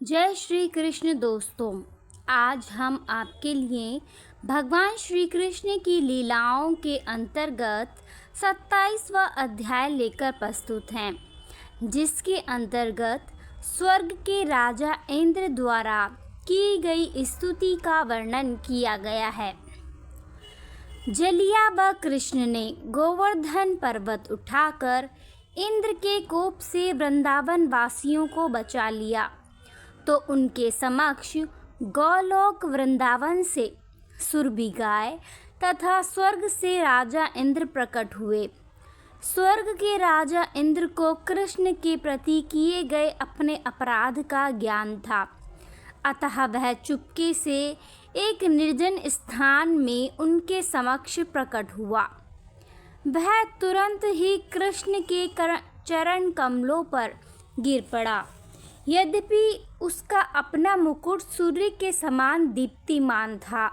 जय श्री कृष्ण दोस्तों। आज हम आपके लिए भगवान श्री कृष्ण की लीलाओं के अंतर्गत 27वां अध्याय लेकर प्रस्तुत हैं, जिसके अंतर्गत स्वर्ग के राजा इंद्र द्वारा की गई स्तुति का वर्णन किया गया है। जलिया व कृष्ण ने गोवर्धन पर्वत उठाकर इंद्र के कोप से वृंदावन वासियों को बचा लिया, तो उनके समक्ष गोलोक वृंदावन से सुरभि गाय तथा स्वर्ग से राजा इंद्र प्रकट हुए। स्वर्ग के राजा इंद्र को कृष्ण के प्रति किए गए अपने अपराध का ज्ञान था, अतः वह चुपके से एक निर्जन स्थान में उनके समक्ष प्रकट हुआ। वह तुरंत ही कृष्ण के चरण कमलों पर गिर पड़ा। यद्यपि उसका अपना मुकुट सूर्य के समान दीप्तिमान था।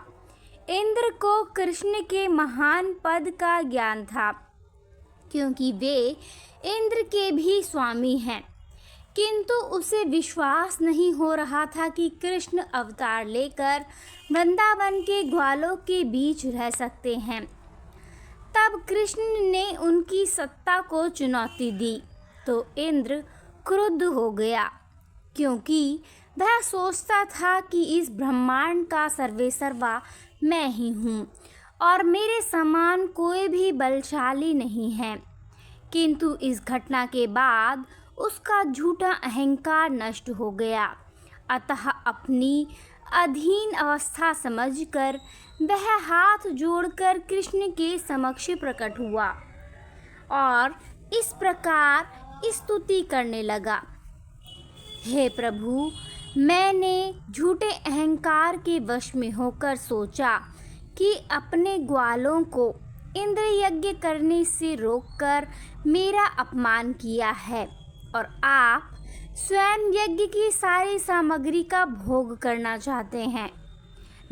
इंद्र को कृष्ण के महान पद का ज्ञान था, क्योंकि वे इंद्र के भी स्वामी हैं, किंतु उसे विश्वास नहीं हो रहा था कि कृष्ण अवतार लेकर वृंदावन के ग्वालों के बीच रह सकते हैं। तब कृष्ण ने उनकी सत्ता को चुनौती दी, तो इंद्र क्रुद्ध हो गया, क्योंकि वह सोचता था कि इस ब्रह्मांड का सर्वेसर्वा मैं ही हूँ और मेरे समान कोई भी बलशाली नहीं है। किंतु इस घटना के बाद उसका झूठा अहंकार नष्ट हो गया, अतः अपनी अधीन अवस्था समझकर वह हाथ जोड़कर कृष्ण के समक्ष प्रकट हुआ और इस प्रकार स्तुति करने लगा। हे प्रभु, मैंने झूठे अहंकार के वश में होकर सोचा कि अपने ग्वालों को इंद्र यज्ञ करने से रोककर मेरा अपमान किया है और आप स्वयं यज्ञ की सारी सामग्री का भोग करना चाहते हैं।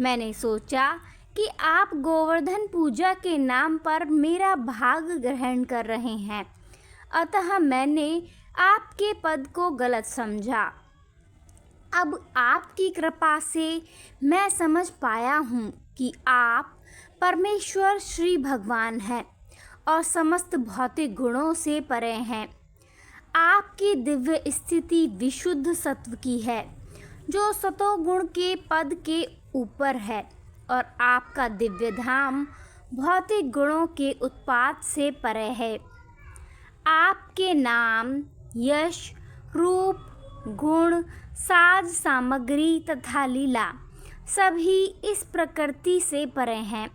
मैंने सोचा कि आप गोवर्धन पूजा के नाम पर मेरा भाग ग्रहण कर रहे हैं, अतः मैंने आपके पद को गलत समझा। अब आपकी कृपा से मैं समझ पाया हूँ कि आप परमेश्वर श्री भगवान हैं और समस्त भौतिक गुणों से परे हैं। आपकी दिव्य स्थिति विशुद्ध सत्व की है, जो सतोगुण के पद के ऊपर है, और आपका दिव्य धाम भौतिक गुणों के उत्पात से परे है। आपके नाम, यश, रूप, गुण, साज सामग्री तथा लीला सभी इस प्रकृति से परे हैं,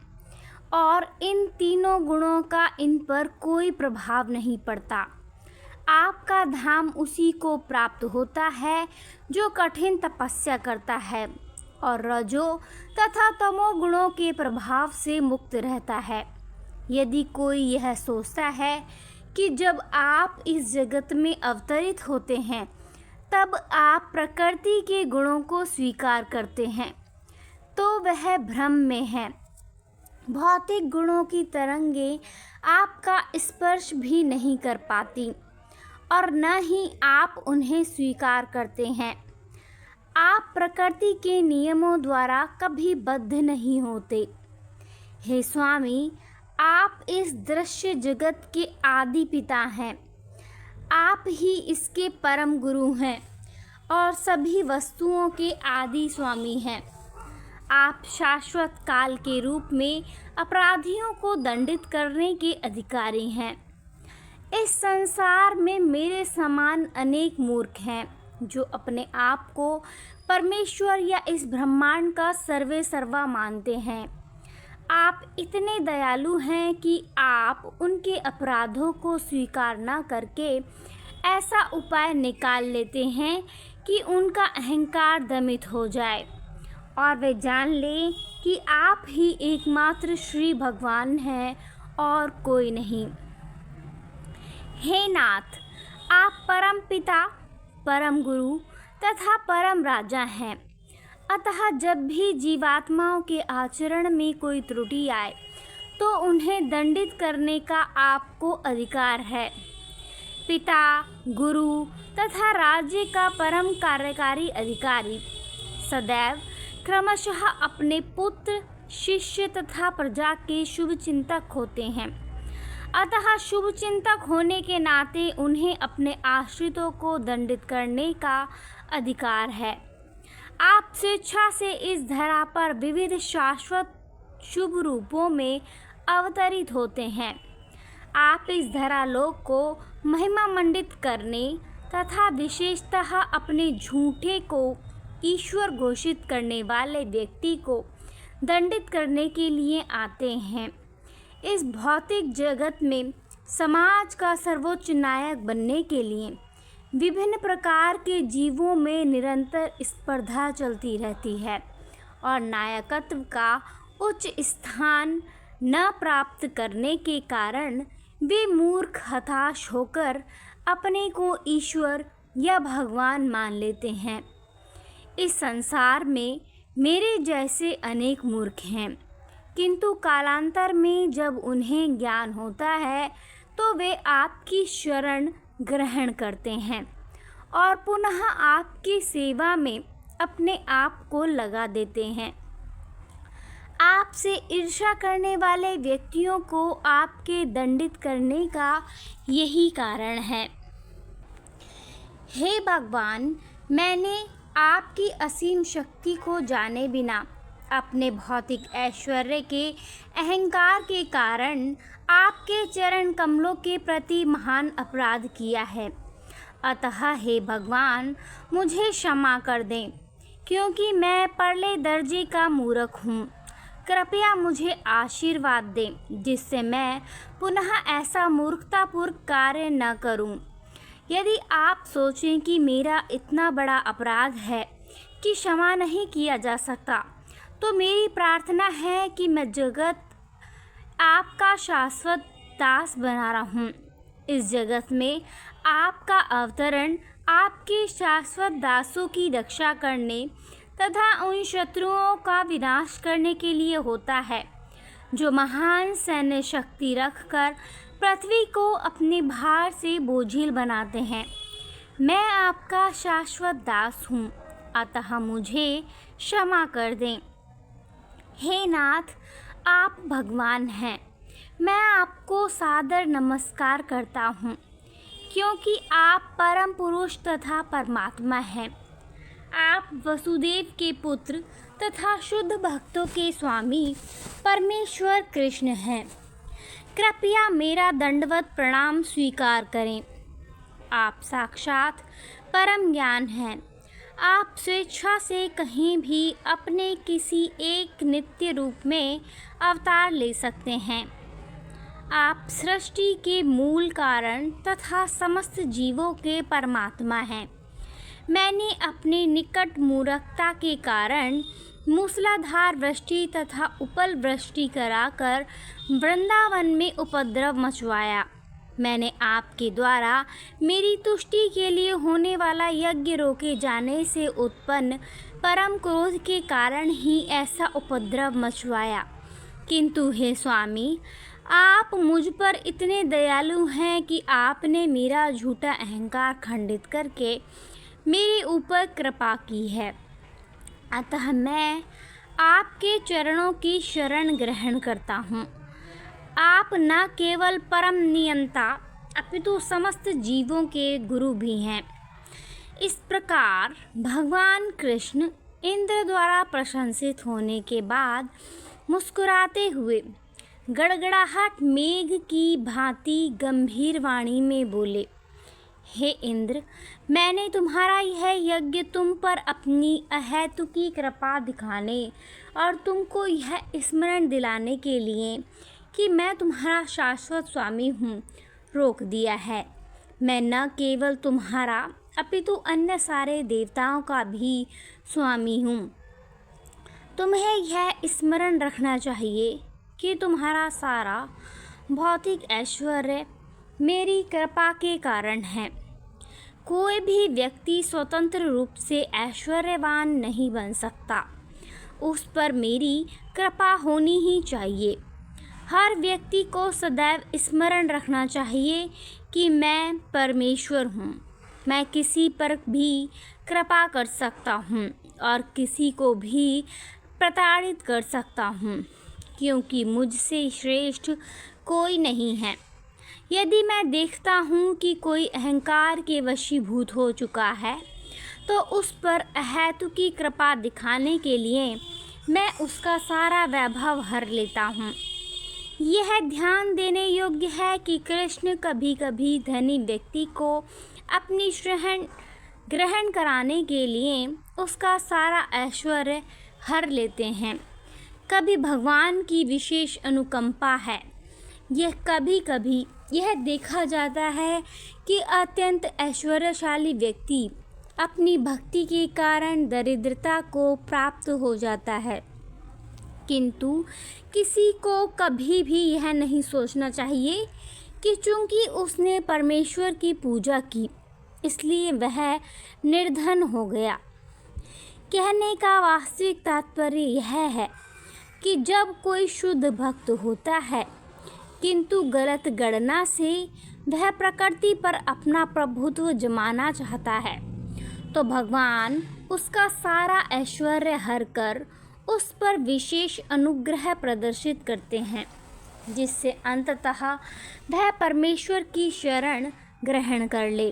और इन तीनों गुणों का इन पर कोई प्रभाव नहीं पड़ता। आपका धाम उसी को प्राप्त होता है जो कठिन तपस्या करता है और रजो तथा तमो गुणों के प्रभाव से मुक्त रहता है। यदि कोई यह सोचता है कि जब आप इस जगत में अवतरित होते हैं तब आप प्रकृति के गुणों को स्वीकार करते हैं, तो वह भ्रम में है। भौतिक गुणों की तरंगें आपका स्पर्श भी नहीं कर पाती और न ही आप उन्हें स्वीकार करते हैं। आप प्रकृति के नियमों द्वारा कभी बद्ध नहीं होते। हे स्वामी, आप इस दृश्य जगत के आदि पिता हैं। आप ही इसके परम गुरु हैं और सभी वस्तुओं के आदि स्वामी हैं। आप शाश्वत काल के रूप में अपराधियों को दंडित करने के अधिकारी हैं। इस संसार में मेरे समान अनेक मूर्ख हैं, जो अपने आप को परमेश्वर या इस ब्रह्मांड का सर्वेसर्वा मानते हैं। आप इतने दयालु हैं कि आप उनके अपराधों को स्वीकार न करके ऐसा उपाय निकाल लेते हैं कि उनका अहंकार दमित हो जाए और वे जान लें कि आप ही एकमात्र श्री भगवान हैं और कोई नहीं। हे नाथ, आप परम पिता, परम गुरु तथा परम राजा हैं, अतः जब भी जीवात्माओं के आचरण में कोई त्रुटि आए तो उन्हें दंडित करने का आपको अधिकार है। पिता, गुरु तथा राज्य का परम कार्यकारी अधिकारी सदैव क्रमशः अपने पुत्र, शिष्य तथा प्रजा के शुभ चिंतक होते हैं। अतः शुभ चिंतक होने के नाते उन्हें अपने आश्रितों को दंडित करने का अधिकार है। आप स्वेच्छा से इस धरा पर विविध शाश्वत शुभ रूपों में अवतरित होते हैं। आप इस धरालोक को महिमा मंडित करने तथा विशेषतः अपने झूठे को ईश्वर घोषित करने वाले व्यक्ति को दंडित करने के लिए आते हैं। इस भौतिक जगत में समाज का सर्वोच्च नायक बनने के लिए विभिन्न प्रकार के जीवों में निरंतर स्पर्धा चलती रहती है और नायकत्व का उच्च स्थान न प्राप्त करने के कारण वे मूर्ख हताश होकर अपने को ईश्वर या भगवान मान लेते हैं। इस संसार में मेरे जैसे अनेक मूर्ख हैं, किंतु कालांतर में जब उन्हें ज्ञान होता है तो वे आपकी शरण ग्रहण करते हैं और पुनः आपकी सेवा में अपने आप को लगा देते हैं। आपसे ईर्ष्या करने वाले व्यक्तियों को आपके दंडित करने का यही कारण है। हे भगवान, मैंने आपकी असीम शक्ति को जाने बिना अपने भौतिक ऐश्वर्य के अहंकार के कारण आपके चरण कमलों के प्रति महान अपराध किया है। अतः हे भगवान, मुझे क्षमा कर दें, क्योंकि मैं परले दर्जे का मूर्ख हूँ। कृपया मुझे आशीर्वाद दें जिससे मैं पुनः ऐसा मूर्खतापूर्ण कार्य न करूं। यदि आप सोचें कि मेरा इतना बड़ा अपराध है कि क्षमा नहीं किया जा सकता, तो मेरी प्रार्थना है कि मैं जगत आपका शाश्वत दास बना रहूं। इस जगत में आपका अवतरण आपके शाश्वत दासों की रक्षा करने तथा उन शत्रुओं का विनाश करने के लिए होता है जो महान सैन्य शक्ति रखकर पृथ्वी को अपने भार से बोझिल बनाते हैं। मैं आपका शाश्वत दास हूँ, अतः मुझे क्षमा कर दें। हे नाथ, आप भगवान हैं। मैं आपको सादर नमस्कार करता हूँ, क्योंकि आप परम पुरुष तथा परमात्मा हैं। आप वसुदेव के पुत्र तथा शुद्ध भक्तों के स्वामी परमेश्वर कृष्ण हैं। कृपया मेरा दंडवत प्रणाम स्वीकार करें। आप साक्षात परम ज्ञान हैं। आप स्वेच्छा से कहीं भी अपने किसी एक नित्य रूप में अवतार ले सकते हैं। आप सृष्टि के मूल कारण तथा समस्त जीवों के परमात्मा हैं। मैंने अपने निकट मूर्खता के कारण मूसलाधार वृष्टि तथा उपल वृष्टि कराकर वृंदावन में उपद्रव मचवाया। मैंने आपके द्वारा मेरी तुष्टि के लिए होने वाला यज्ञ रोके जाने से उत्पन्न परम क्रोध के कारण ही ऐसा उपद्रव मचवाया। किंतु हे स्वामी, आप मुझ पर इतने दयालु हैं कि आपने मेरा झूठा अहंकार खंडित करके मेरे ऊपर कृपा की है। अतः मैं आपके चरणों की शरण ग्रहण करता हूँ। आप न केवल परम नियंता अपितु समस्त जीवों के गुरु भी हैं। इस प्रकार भगवान कृष्ण इंद्र द्वारा प्रशंसित होने के बाद मुस्कुराते हुए गड़गड़ाहट मेघ की भांति गंभीर वाणी में बोले, हे इंद्र, मैंने तुम्हारा यह यज्ञ तुम पर अपनी अहेतुकी कृपा दिखाने और तुमको यह स्मरण दिलाने के लिए कि मैं तुम्हारा शाश्वत स्वामी हूँ रोक दिया है। मैं न केवल तुम्हारा अपितु अन्य सारे देवताओं का भी स्वामी हूँ। तुम्हें यह स्मरण रखना चाहिए कि तुम्हारा सारा भौतिक ऐश्वर्य मेरी कृपा के कारण है। कोई भी व्यक्ति स्वतंत्र रूप से ऐश्वर्यवान नहीं बन सकता, उस पर मेरी कृपा होनी ही चाहिए। हर व्यक्ति को सदैव स्मरण रखना चाहिए कि मैं परमेश्वर हूँ। मैं किसी पर भी कृपा कर सकता हूँ और किसी को भी प्रताड़ित कर सकता हूँ, क्योंकि मुझसे श्रेष्ठ कोई नहीं है। यदि मैं देखता हूँ कि कोई अहंकार के वशीभूत हो चुका है, तो उस पर अहेतुकी कृपा दिखाने के लिए मैं उसका सारा वैभव हर लेता हूँ। यह ध्यान देने योग्य है कि कृष्ण कभी कभी धनी व्यक्ति को अपनी शरण ग्रहण कराने के लिए उसका सारा ऐश्वर्य हर लेते हैं। कभी भगवान की विशेष अनुकंपा है। यह कभी कभी यह देखा जाता है कि अत्यंत ऐश्वर्यशाली व्यक्ति अपनी भक्ति के कारण दरिद्रता को प्राप्त हो जाता है, किंतु किसी को कभी भी यह नहीं सोचना चाहिए कि चूंकि उसने परमेश्वर की पूजा की इसलिए वह निर्धन हो गया। कहने का वास्तविक तात्पर्य यह है कि जब कोई शुद्ध भक्त होता है किंतु गलत गणना से वह प्रकृति पर अपना प्रभुत्व जमाना चाहता है, तो भगवान उसका सारा ऐश्वर्य हर कर उस पर विशेष अनुग्रह प्रदर्शित करते हैं, जिससे अंततः वह परमेश्वर की शरण ग्रहण कर ले।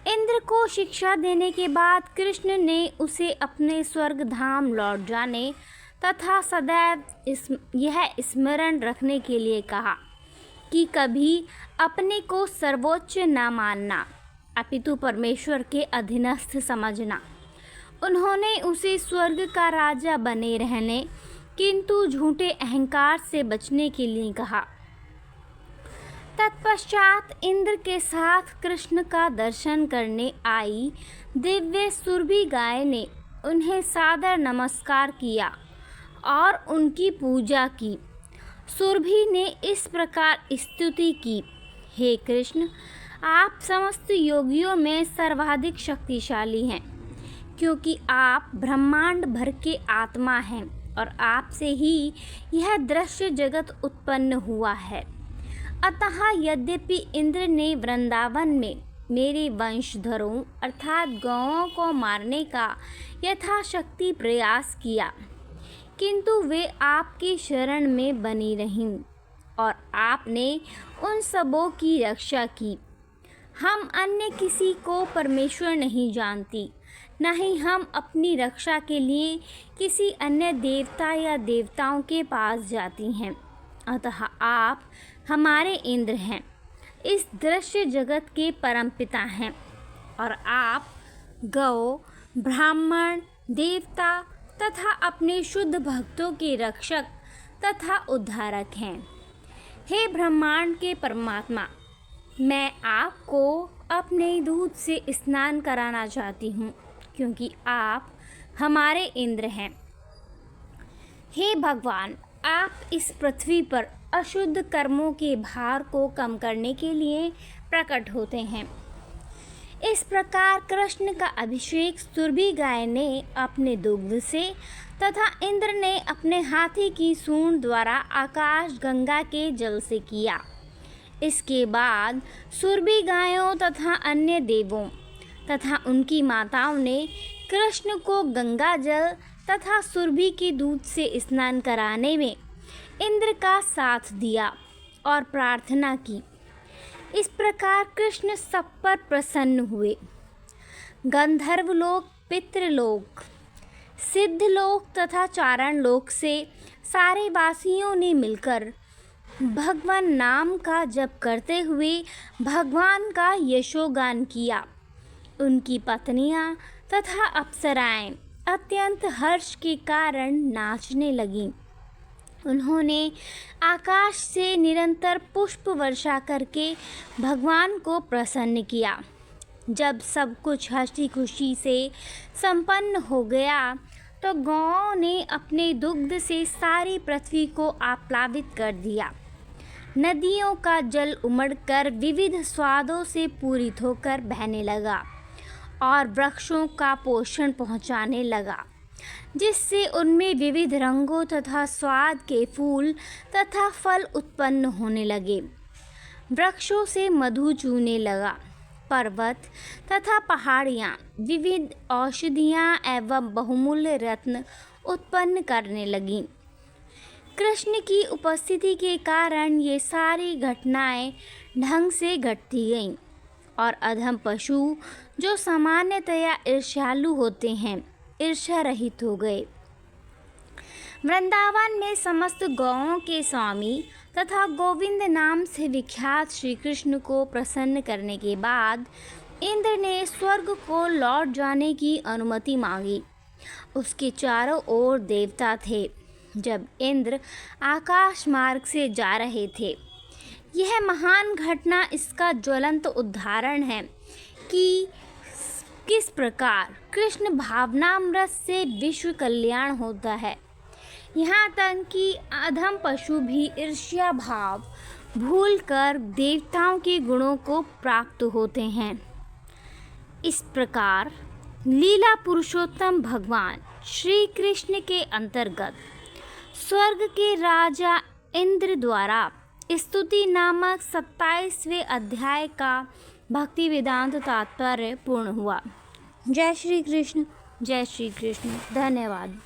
इंद्र को शिक्षा देने के बाद कृष्ण ने उसे अपने स्वर्ग धाम लौट जाने तथा सदैव यह स्मरण रखने के लिए कहा कि कभी अपने को सर्वोच्च न मानना, अपितु परमेश्वर के अधीनस्थ समझना। उन्होंने उसे स्वर्ग का राजा बने रहने किंतु झूठे अहंकार से बचने के लिए कहा। तत्पश्चात इंद्र के साथ कृष्ण का दर्शन करने आई दिव्य सुरभि गाय ने उन्हें सादर नमस्कार किया और उनकी पूजा की। सुरभि ने इस प्रकार स्तुति की, हे कृष्ण, आप समस्त योगियों में सर्वाधिक शक्तिशाली हैं, क्योंकि आप ब्रह्मांड भर के आत्मा हैं और आपसे ही यह दृश्य जगत उत्पन्न हुआ है। अतः यद्यपि इंद्र ने वृंदावन में मेरे वंशधरों अर्थात गौओं को मारने का यथाशक्ति प्रयास किया, किंतु वे आपकी शरण में बनी रहीं और आपने उन सबों की रक्षा की। हम अन्य किसी को परमेश्वर नहीं जानती, न ही हम अपनी रक्षा के लिए किसी अन्य देवता या देवताओं के पास जाती हैं। अतः आप हमारे इंद्र हैं, इस दृश्य जगत के परमपिता हैं और आप गौ, ब्राह्मण, देवता तथा अपने शुद्ध भक्तों के रक्षक तथा उद्धारक हैं। हे ब्रह्मांड के परमात्मा, मैं आपको अपने दूध से स्नान कराना चाहती हूँ, क्योंकि आप हमारे इंद्र हैं। हे भगवान, आप इस पृथ्वी पर अशुद्ध कर्मों के भार को कम करने के लिए प्रकट होते हैं। इस प्रकार कृष्ण का अभिषेक सुरभि गाय ने अपने दुग्ध से तथा इंद्र ने अपने हाथी की सूंड द्वारा आकाश गंगा के जल से किया। इसके बाद सुरभि गायों तथा अन्य देवों तथा उनकी माताओं ने कृष्ण को गंगा जल तथा सुरभि के दूध से स्नान कराने में इंद्र का साथ दिया और प्रार्थना की। इस प्रकार कृष्ण सब पर प्रसन्न हुए। गंधर्वलोक, पितृलोक, सिद्धलोक तथा चारण लोक से सारे वासियों ने मिलकर भगवान नाम का जप करते हुए भगवान का यशोगान किया। उनकी पत्नियां तथा अप्सराएं अत्यंत हर्ष के कारण नाचने लगीं। उन्होंने आकाश से निरंतर पुष्प वर्षा करके भगवान को प्रसन्न किया। जब सब कुछ हंसी खुशी से संपन्न हो गया तो गौओं ने अपने दुग्ध से सारी पृथ्वी को आप्लावित कर दिया। नदियों का जल उमड़कर विविध स्वादों से पूरित होकर बहने लगा और वृक्षों का पोषण पहुंचाने लगा, जिससे उनमें विविध रंगों तथा स्वाद के फूल तथा फल उत्पन्न होने लगे। वृक्षों से मधु चूने लगा पर्वत तथा पहाड़ियाँ विविध औषधियाँ एवं बहुमूल्य रत्न उत्पन्न करने लगीं। कृष्ण की उपस्थिति के कारण ये सारी घटनाएं ढंग से घटती गईं और अधम पशु जो सामान्यतया ईर्ष्यालु होते हैं ईर्ष्या रहित हो गए। वृंदावन में समस्त गौओं के स्वामी तथा गोविंद नाम से विख्यात श्री कृष्ण को प्रसन्न करने के बाद इंद्र ने स्वर्ग को लौट जाने की अनुमति मांगी। उसके चारों ओर देवता थे। जब इंद्र आकाश मार्ग से जा रहे थे, यह महान घटना इसका ज्वलंत उदाहरण है कि किस प्रकार कृष्ण भावनामृत से विश्व कल्याण होता है। यहाँ तक कि अधम पशु भी ईर्ष्या भाव भूलकर देवताओं के गुणों को प्राप्त होते हैं। इस प्रकार लीला पुरुषोत्तम भगवान श्री कृष्ण के अंतर्गत स्वर्ग के राजा इंद्र द्वारा स्तुति नामक 27वें अध्याय का भक्ति वेदांत तात्पर्य पूर्ण हुआ। जय श्री कृष्ण, जय श्री कृष्ण। धन्यवाद।